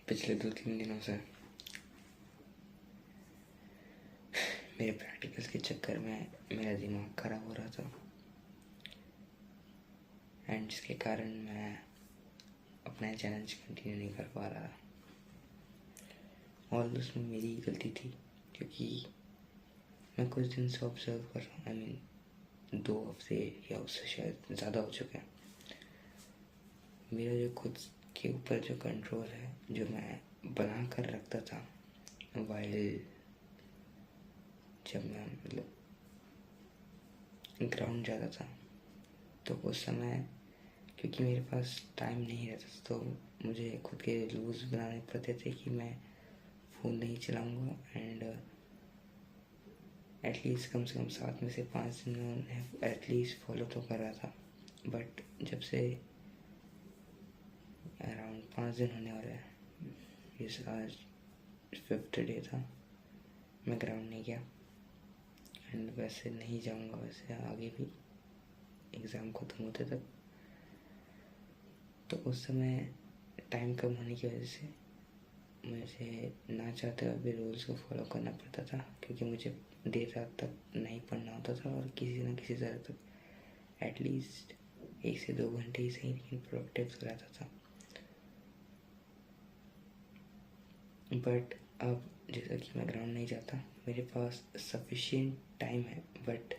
पिछले 2-3 दिनों से मेरे प्रैक्टिकल्स के चक्कर में मेरा दिमाग ख़राब हो रहा था एंड जिसके कारण मैं अपना चैलेंज कंटिन्यू नहीं कर पा रहा। और उसमें मेरी ही गलती थी क्योंकि मैं कुछ दिन से ऑब्जर्व कर रहा हूँ। 2 हफ्ते या उससे शायद ज़्यादा हो चुके हैं। मेरा जो खुद के ऊपर जो कंट्रोल है, जो मैं बना कर रखता था वाइल जब मैं ग्राउंड जाता था, तो उस समय क्योंकि मेरे पास टाइम नहीं रहता था तो मुझे खुद के रूल्स बनाने पड़ते थे कि मैं फ़ोन नहीं चलाऊँगा एंड एटलीस्ट कम से कम 7 में से 5 दिन में उन्हें एटलीस्ट फॉलो तो कर रहा था। बट जब से अराउंड 5 दिन होने वाले हैं, इस आज 5th डे था, मैं ग्राउंड नहीं गया एंड वैसे नहीं जाऊंगा वैसे आगे भी एग्ज़ाम ख़त्म होते तक। तो उस समय टाइम कम होने की वजह से मुझे ना चाहते हुए भी रूल्स को फॉलो करना पड़ता था क्योंकि मुझे देर रात तक नहीं पढ़ना होता था और किसी न किसी तरह तक एटलीस्ट 1 से 2 घंटे ही सही लेकिन प्रोडक्टिव रहता था। बट अब जैसा कि मैं ग्राउंड नहीं जाता, मेरे पास सफिशिएंट टाइम है but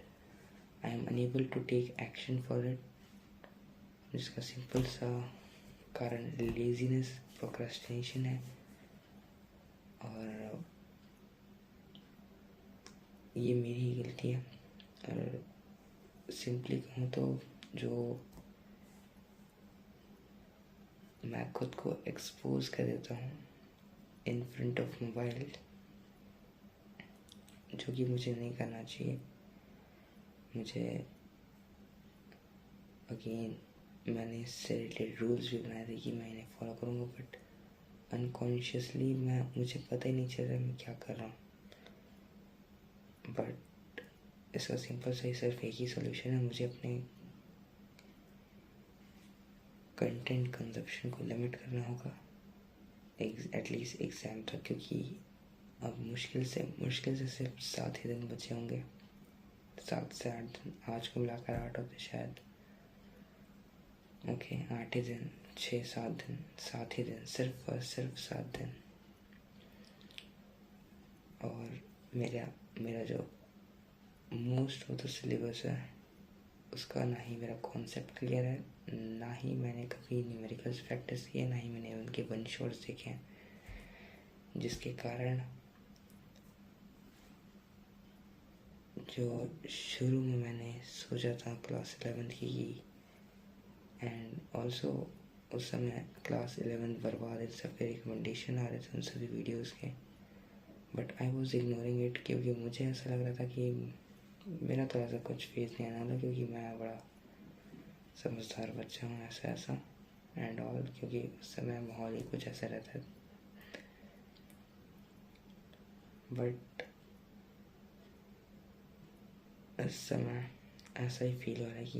I am unable to take action for it, जिसका सिंपल सा कारण लेजीनेस, प्रोक्रेस्टिनेशन है। और ये मेरी ही गलती है। और सिंपली कहूँ तो जो मैं खुद को एक्सपोज कर देता हूँ इन फ्रंट ऑफ मोबाइल, जो कि मुझे नहीं करना चाहिए। मुझे अगेन मैंने इससे रिलेटेड रूल्स भी बनाए थे कि मैं इन्हें फॉलो करूँगा, बट अनकॉन्शियसली मुझे पता ही नहीं चल रहा मैं क्या कर रहा हूँ। बट इसका सिंपल सा ही सिर्फ एक ही सोल्यूशन है, मुझे अपने कंटेंट कंजप्शन को लिमिट करना होगा एटलीस्ट एग्ज़ाम तक, क्योंकि अब मुश्किल से सिर्फ 7 ही दिन बचे होंगे, 7 से 8 दिन, आज को मिलाकर 8 होते शायद। ओके 8 ही दिन, 6-7 दिन, 7 ही दिन, सिर्फ 7 दिन। और मेरा जो मोस्ट ऑफ द सिलेबस है उसका ना ही मेरा कॉन्सेप्ट क्लियर है, ना ही मैंने कभी न्यूमेरिकल्स प्रैक्टिस किए, ना ही मैंने उनके वन शॉट्स देखे हैं, जिसके कारण जो शुरू में मैंने सोचा था क्लास 11 की एंड ऑल्सो उस समय क्लास 11 बर्बाद है, सबके रिकमेंडेशन आ रहे थे उन सभी वीडियोज़ के, but I was ignoring it क्योंकि मुझे ऐसा लग रहा था कि मेरा तो ऐसा कुछ फेस नहीं आना था क्योंकि मैं बड़ा समझदार बच्चा हूँ, ऐसा एंड ऑल, क्योंकि उस समय माहौल ही कुछ ऐसा रहता है। बट इस समय ऐसा ही फील हो रहा है कि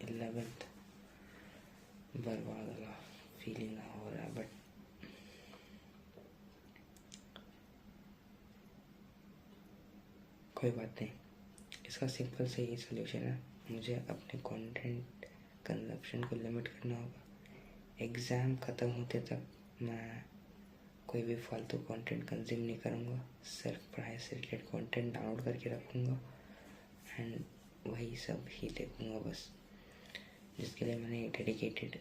11th बर्बाद वाला फीलिंग हो रहा है। बट कोई बात नहीं, इसका सिंपल से ही सोल्यूशन है, मुझे अपने कंटेंट कंजप्शन को लिमिट करना होगा। एग्ज़ाम ख़त्म होते तक मैं कोई भी फालतू कंटेंट कंज्यूम नहीं करूँगा, सिर्फ पढ़ाई से रिलेटेड कंटेंट डाउनलोड करके रखूँगा एंड वही सब ही देखूँगा बस, जिसके लिए मैंने डेडिकेटेड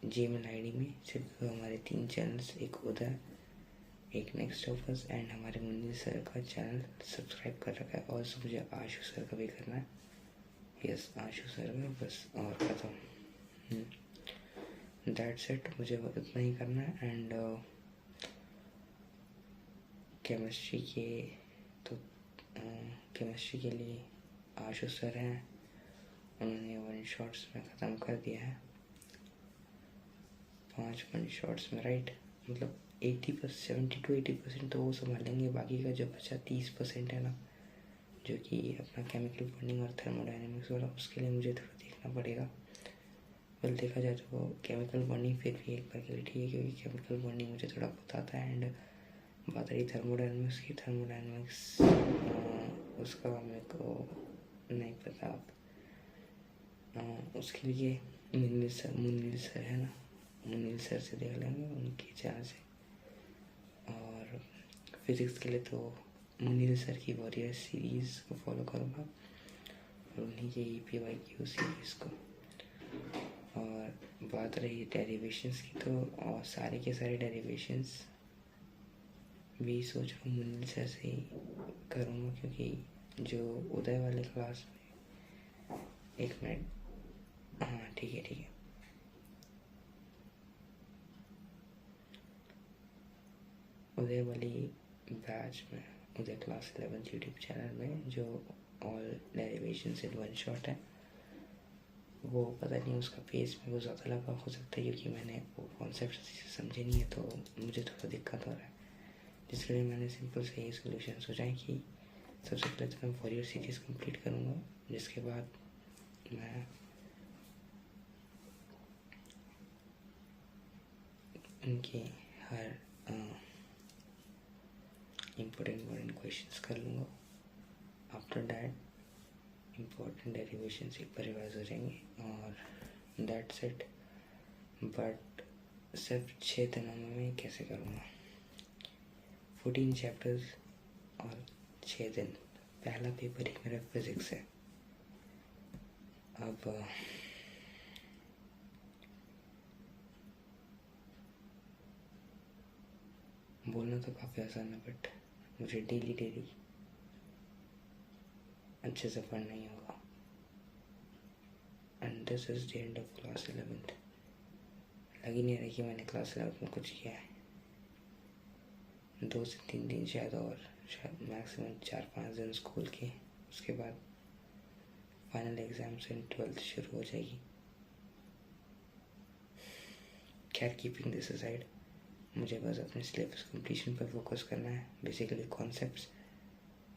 जीमेल आईडी में सिर्फ हमारे 3 चैनल्स, एक उदय, एक नेक्स्ट ऑफ अस एंड हमारे मुनीर सर का चैनल सब्सक्राइब कर रखा है। और मुझे आशु सर का भी करना है, यस आशु सर का, बस और खत्म, दैट्स इट, मुझे उतना ही करना है। एंड केमिस्ट्री के लिए आशु सर हैं, उन्होंने 1 शॉट्स में ख़त्म कर दिया है, 5 1 शॉट्स में, राइट, मतलब 70-80% तो वो संभालेंगे, बाकी का जो बचा 30% है ना, जो कि अपना केमिकल बॉन्डिंग और थर्मोडायनेमिक्स वाला, उसके लिए मुझे थोड़ा देखना पड़ेगा। वेल देखा जाए तो वो केमिकल बॉन्डिंग फिर भी एक बार के लिए ठीक है, क्योंकि केमिकल बॉन्डिंग मुझे थोड़ा बहुत आता है। एंड बात रही थर्मोडायनमिक्स उसका मेरे को नहीं पता। आप उसके लिए मुनील सर है ना, मुनील सर से देख लेंगे उनकी चाह से। और फिज़िक्स के लिए तो मुनील सर की वॉरियर सीरीज़ को फॉलो करूँगा और उन्हीं के EPYQ सीरीज़ को। और बात रही डेरिवेशंस की, तो और सारे के सारे डेरिवेशंस भी सोच रहा हूँ मुनील सर से ही करूँगा, क्योंकि जो उदय वाले क्लास में, एक मिनट, हाँ ठीक है, उदय वाली बैच में, उदय क्लास 11 यूट्यूब चैनल में जो all derivations in one shot है, वो पता नहीं उसका पेज मेरे को ज़्यादा लगा, हो सकता है क्योंकि मैंने वो कॉन्सेप्ट समझे नहीं है, तो मुझे थोड़ा दिक्कत हो रहा है। जिसके लिए मैंने सिंपल से ये सोल्यूशन सोचा है कि सबसे पहले तो मैं वॉरियर सीरीज़ कंप्लीट करूँगा, जिसके बाद मैं उनके हर इम्पोर्टेंट क्वेश्चंस कर लूँगा। आफ्टर दैट इम्पोर्टेंट डेरिवेशंस एक बार रिवाइज हो जाएंगे और दैट्स इट। बट सिर्फ 6 दिनों में मैं कैसे करूँगा? 14 चैप्टर्स और 6 दिन। पहला पेपर ही मेरा फिज़िक्स है। अब बोलना तो काफ़ी आसान है, बट मुझे डेली अच्छे से पढ़ना ही होगा। And this is the end of class 11th। लग ही नहीं रहा कि मैंने क्लास 11th में कुछ किया है। 2 से 3 दिन शायद, और शायद मैक्सिमम 4-5 दिन स्कूल के, उसके बाद फाइनल एग्ज़ाम्स इन 12th शुरू हो जाएगी। खैर, कीपिंग दिस असाइड, मुझे बस अपने सिलेबस कंप्लीशन पर फोकस करना है, बेसिकली कॉन्सेप्ट्स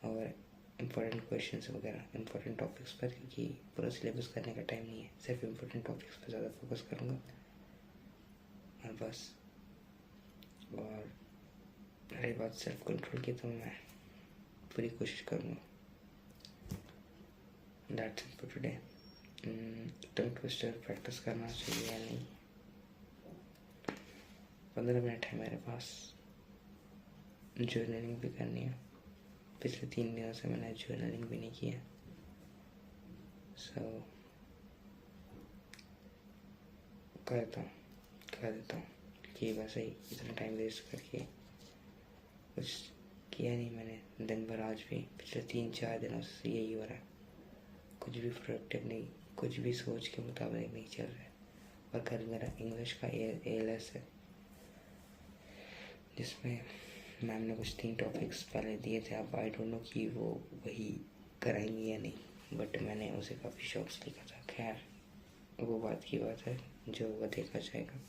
और इम्पोर्टेंट क्वेश्चंस वगैरह, इम्पोर्टेंट टॉपिक्स पर, क्योंकि पूरा सिलेबस करने का टाइम नहीं है। सिर्फ इम्पोर्टेंट टॉपिक्स पर ज़्यादा फोकस करूँगा और बस। और रही बात सेल्फ कंट्रोल की, तो मैं पूरी कोशिश करूँगा। That's it for today. Tongue twister practice करना चाहिए या नहीं? 15 मिनट है मेरे पास। जर्नलिंग भी करनी है। पिछले 3 दिनों से मैंने जर्नलिंग भी नहीं किया, सो कर देता हूँ कि वैसे ही इतना टाइम वेस्ट करके कुछ किया नहीं मैंने दिन भर। आज भी पिछले 3-4 दिनों से यही हो रहा है, कुछ भी प्रोडक्टिव नहीं, कुछ भी सोच के मुताबिक नहीं चल रहा है। और कल मेरा इंग्लिश का ALS है, जिसमें मैम ने कुछ 3 टॉपिक्स पहले दिए थे। अब आई डोंट नो कि वो वही कराएंगे या नहीं, बट मैंने उसे काफ़ी शौक से लिखा था। खैर, वो बात की बात है, जो वो देखा जाएगा।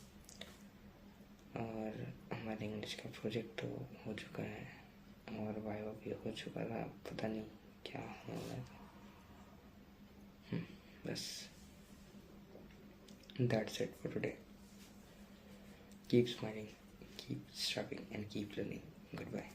और हमारे इंग्लिश का प्रोजेक्ट तो हो चुका है और वाइवा भी हो चुका था, पता नहीं क्या होगा। बस, that's it for today. Keep smiling, keep striving, and keep learning. Goodbye.